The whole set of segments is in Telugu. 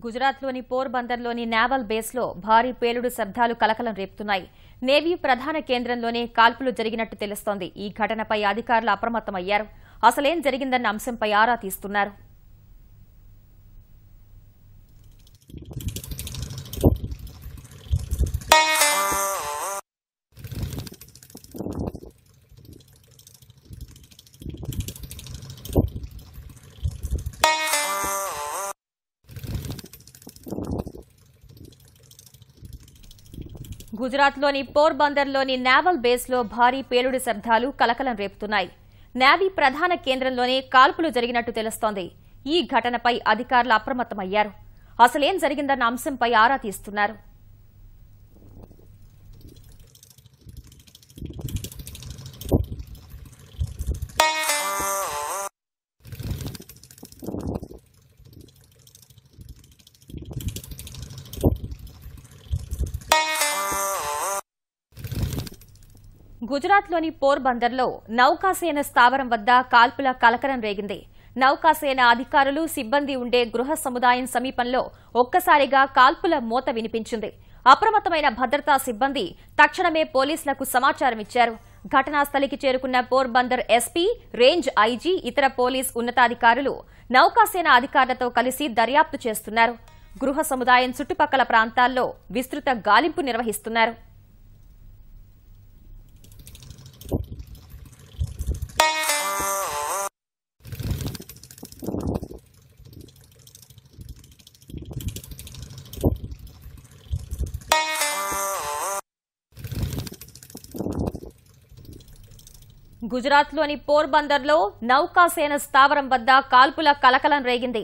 గుజరాత్లోని పోర్బందర్లోని నేవల్ బేస్లో భారీ పేలుడు శబ్దాలు కలకలం రేపుతున్నాయి. నేవీ ప్రధాన కేంద్రంలోనే కాల్పులు జరిగినట్టు తెలుస్తోంది. ఈ ఘటనపై అధికారులు అప్రమత్తమయ్యారు. అసలేం జరిగిందన్న అంశంపై ఆరా తీస్తున్నారు. గుజరాత్లోని పోర్బందర్లోని నేవల్ బేస్లో భారీ పేలుడు శబ్దాలు కలకలం రేపుతున్నాయి. నేవీ ప్రధాన కేంద్రంలోనే కాల్పులు జరిగినట్టు తెలుస్తోంది. ఈ ఘటనపై అధికారులు అప్రమత్తమయ్యారు. అసలేం జరిగిందన్న అంశంపై ఆరా తీస్తున్నారు. గుజరాత్లోని పోర్బందర్లో నౌకాసేన స్థావరం వద్ద కాల్పుల కలకలం రేగింది. నౌకాసేన అధికారులు సిబ్బంది ఉండే గృహ సముదాయం సమీపంలో ఒక్కసారిగా కాల్పుల మోత వినిపించింది. అప్రమత్తమైన భద్రతా సిబ్బంది తక్షణమే పోలీసులకు సమాచారం ఇచ్చారు. ఘటనా స్థలికి చేరుకున్న పోర్బందర్ ఎస్పీ, రేంజ్ ఐజీ, ఇతర పోలీస్ ఉన్నతాధికారులు నౌకాసేన అధికారులతో కలిసి దర్యాప్తు చేస్తున్నారు. గృహ సముదాయం చుట్టుపక్కల ప్రాంతాల్లో విస్తృత గాలింపు నిర్వహిస్తున్నారు. గుజరాత్లోని పోర్బందర్లో నౌకాసేన స్థావరం వద్ద కాల్పుల కలకలం రేగింది.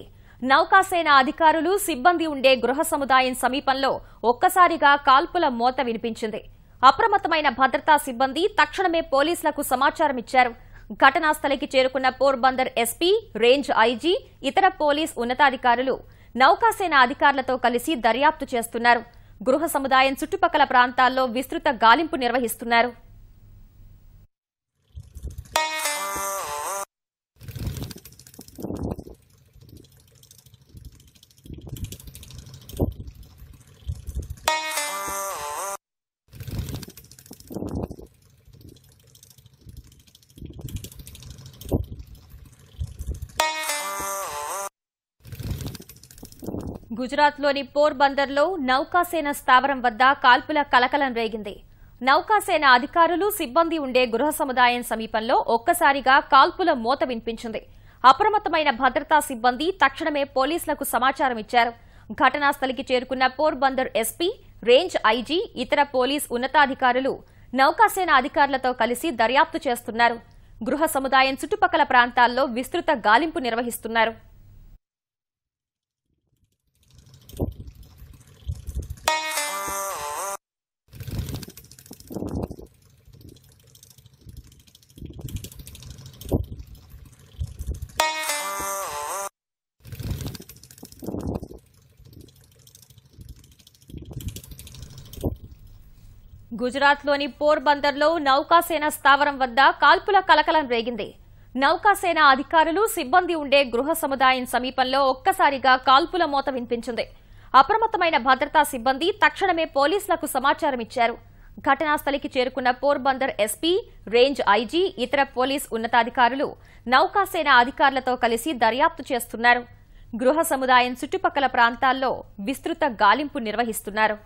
నౌకాసేన అధికారులు సిబ్బంది ఉండే గృహ సముదాయం సమీపంలో ఒక్కసారిగా కాల్పుల మోత వినిపించింది. అప్రమత్తమైన భద్రతా సిబ్బంది తక్షణమే పోలీసులకు సమాచారం ఇచ్చారు. ఘటనా స్థలికి చేరుకున్న పోర్బందర్ ఎస్పీ, రేంజ్ ఐజీ, ఇతర పోలీస్ ఉన్నతాధికారులు నౌకాసేన అధికారులతో కలిసి దర్యాప్తు చేస్తున్నారు. గృహ సముదాయం చుట్టుపక్కల ప్రాంతాల్లో విస్తృత గాలింపు నిర్వహిస్తున్నారు. గుజరాత్లోని పోర్బందర్లో నౌకాసేన స్థావరం వద్ద కాల్పుల కలకలం రేగింది. నౌకాసేన అధికారులు సిబ్బంది ఉండే గృహ సముదాయం సమీపంలో ఒక్కసారిగా కాల్పుల మోత వినిపించింది. అప్రమత్తమైన భద్రతా సిబ్బంది తక్షణమే పోలీసులకు సమాచారం ఇచ్చారు. ఘటనా స్థలికి చేరుకున్న పోర్బందర్ ఎస్పీ, రేంజ్ ఐజీ, ఇతర పోలీస్ ఉన్నతాధికారులు నౌకాసేన అధికారులతో కలిసి దర్యాప్తు చేస్తున్నారు. గృహ సముదాయం చుట్టుపక్కల ప్రాంతాల్లో విస్తృత గాలింపు నిర్వహిస్తున్నారు. గుజరాత్లోని పోర్బందర్లో నౌకాసేన స్థావరం వద్ద కాల్పుల కలకలం రేగింది. నౌకాసేన అధికారులు సిబ్బంది ఉండే గృహ సముదాయం సమీపంలో ఒక్కసారిగా కాల్పుల మోత వినిపించింది. అప్రమత్తమైన భద్రతా సిబ్బంది తక్షణమే పోలీసులకు సమాచారం ఇచ్చారు. ఘటనా స్థలికి చేరుకున్న పోర్బందర్ ఎస్పీ, రేంజ్ ఐజీ, ఇతర పోలీస్ ఉన్నతాధికారులు నౌకాసేన అధికారులతో కలిసి దర్యాప్తు చేస్తున్నారు. గృహ సముదాయం చుట్టుపక్కల ప్రాంతాల్లో విస్తృత గాలింపు నిర్వహిస్తున్నారు.